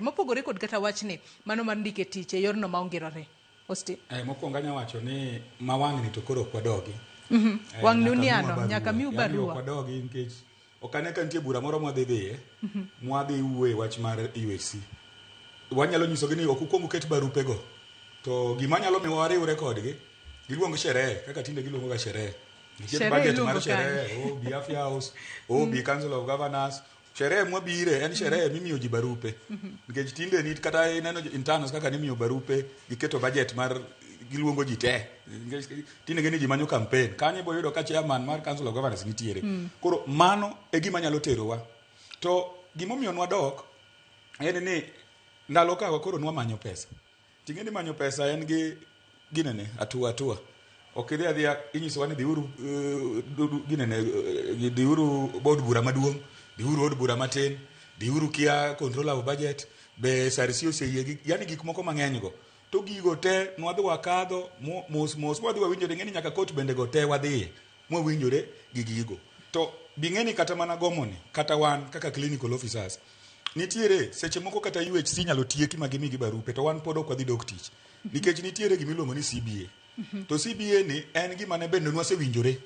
mopogore kod kata wachni mano mar ndike tich e yorno ma ongirore. Austin. Mokwongo anya wacho ni mawang'ni to koro kwadogi. Wang' ni uniano nyaka miu barua. Kwadogi nikech okane ka nitie bura moro mwadhi dhiye, mwadhi wuoye wach mar UHC. Wanyalo nyisogi ni ok ukwongo ket barupe go. To gima nyalo miyo wariwre kodgi, giluongo sherehe, kaka tinde giluongo ga sherehe. Nitie budget mar sherehe, bi Afya House, bi Council of Governors. Sherehe mwabire en sherehe mimiyo ji barupe. Nikech tinde ni kata ineno internos kaka nimiyo barupe, giketo budget mar giluongo ji te. Tinde gini ji manyo campaign. Kanye boyudo ka chairman mar Council of Governors nitiere. Koro mano e gima nyalo terowa. To gimomiyo nwadok en ni ndalo ka koro nwamanyo pesa. Tingeni manyo pesa en gi ginene atua. Okidhi adhiya inyisowa ni dhiuru ginene dhiuru bod bura maduong', dhiuru od bura matin, dhiuru kia control of budget, be sarisi oseyie yani gik moko mang'eny go. To gigo te nwadhi wakadho mos wadhi wawinjore ng'eni nyaka coach bende go te wadhiye. Mwawinjore gi gigo. To bing'eni kata mana gomoni, kata wan kaka clinical officers. Nitiere seche moko kata UHC nyalo tieki magimi gi barupe to wan pod ok wadhi dok tich. Nikech nitiere gimiluongo ni CBA. To CBA ni en gima ne bende nwasewinjore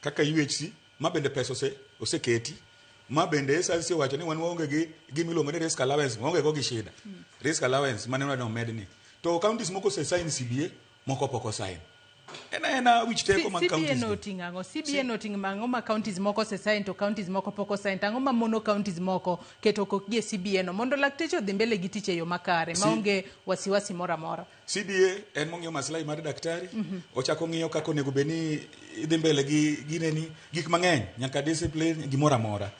kaka UHC ma bende pesa oseketi ma bende SRC owacho ni wan waonge gi gimiluongo ni risk allowance, waonge go gi shida. Risk allowance mane wadno medni. To counties moko se sign CBA, moko poko sign. Ena which teko mag counties. CBA noting ango, CBA noting mango ma counties moko se sign to counties moko poko sign. Tango ma mono counties moko keto kokgie CBA no. Mondo laktecho dhi mbele gi tich e yo makare, maonge wasiwasi mora mora. CBA en mong'eyo maslahi mar daktari, ochako ng'iyo kako nego beni dhi mbele gi gineni gik mang'eny, nyaka discipline gimora mora.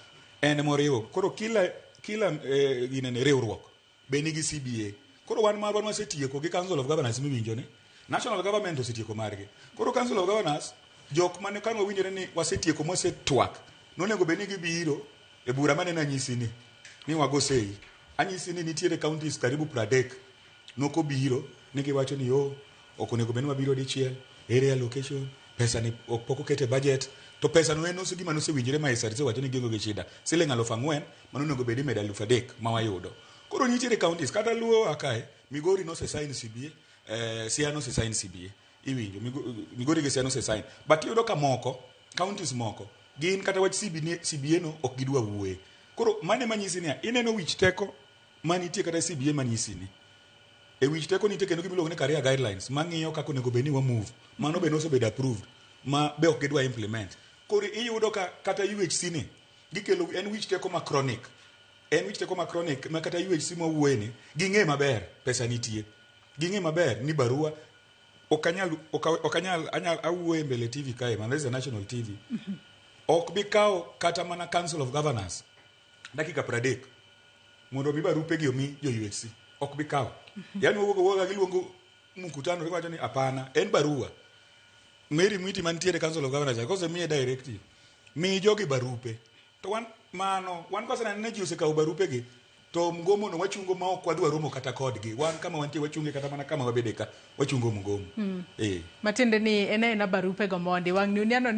En moriwo. Koro kila ginene riwruok beni gi CBA. Koro wan marwa wasetieko gi Council of Governors miwinjo ni. National government osetieko margi. Koro Council of Governors jok mane kan wawinjore ni wasetieko mosetwak. Nonego beni gibiro e bura mane na nyisi ni wagosei. Anyisi ni nitiere counties karibu 30 noko biro ni giwacho ni okonego beni wabiro dichiel, area allocation, pesa ni poko kete budget. To pesa no eno sigima no sewinjore ma SRC wacho ni gengo gi shida. Siling 4,000 manonego bedi med 3,000 ma wayudo. Koro nitiere counties kata Luo akae, Migori no se sign CBA. Siano se sign CBA. Iwinjo Migori ge Siano se sign. But yudo ka moko counties moko gin kata wach CBA no ok gidwa wuoye. Koro mane manyisi ni ineno wich teko manitie kata CBA manyisi ni. E wich teko nitie kendo gimiluongo ni career guidelines mang'iyo kako nego beni wa move. Mano be no so bed approved. Ma be ok gidwa implement. Koro iyudo ka kata UHC ni gikelo en wich teko ma chronic. En wich teko ma chronic ma kata UHC ma wuoye ni ging'e maber pesa nitie. Ging'e maber ni barua okanyal awuoye mbele TV kae, man, there's a national TV. Ok bikao kata mana Council of Governors dakika 30 mondo mi barupe gi omi jo UHC. Ok bikao. Yani woga giluongo mkutano riwacho ni hapana, en barua. Mary Mwiti mantiere Council of Governors kose miye directive. Mi jogi barupe. To wan kose na ji osekawo barupe gi. To mgomo no wachungo ma ok wadwa romo kata kodgi. Wan kama wantie wachunge kata mana kama wabede ka wachungo mgomo. Matinde ni ena barupe go mondi wang' ni uniano ni